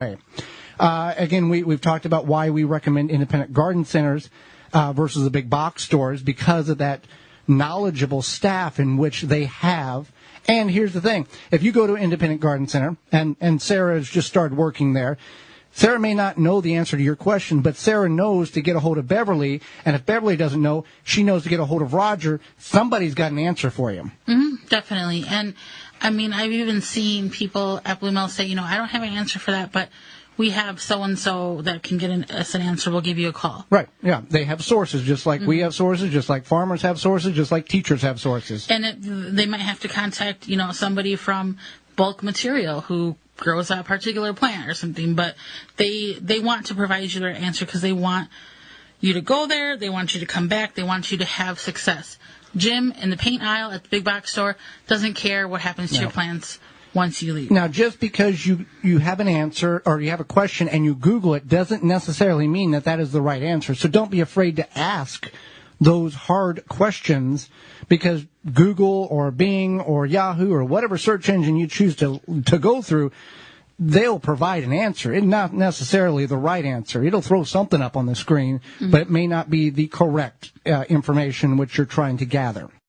Again, we've talked about why we recommend independent garden centers versus the big box stores because of that knowledgeable staff in which they have. And here's the thing. If you go to an independent garden center, and Sarah has just started working there, Sarah may not know the answer to your question, but Sarah knows to get a hold of Beverly, and if Beverly doesn't know, she knows to get a hold of Roger. Somebody's got an answer for you. Definitely. And, I mean, I've even seen people at Blue Mill say, I don't have an answer for that, but we have so-and-so that can get us an answer. We'll give you a call. Right, yeah. They have sources, just like we have sources, just like farmers have sources, just like teachers have sources. And they might have to contact, somebody from bulk material who grows a particular plant or something, but they want to provide you their answer because they want you to go there, they want you to come back, they want you to have success. Jim in the paint aisle at the big box store doesn't care what happens to your plants once you leave. Now, just because you have an answer or you have a question and you Google it doesn't necessarily mean that is the right answer. So don't be afraid to ask those hard questions, because Google or Bing or Yahoo or whatever search engine you choose to go through, they'll provide an answer. It's not necessarily the right answer. It'll throw something up on the screen, but it may not be the correct information which you're trying to gather.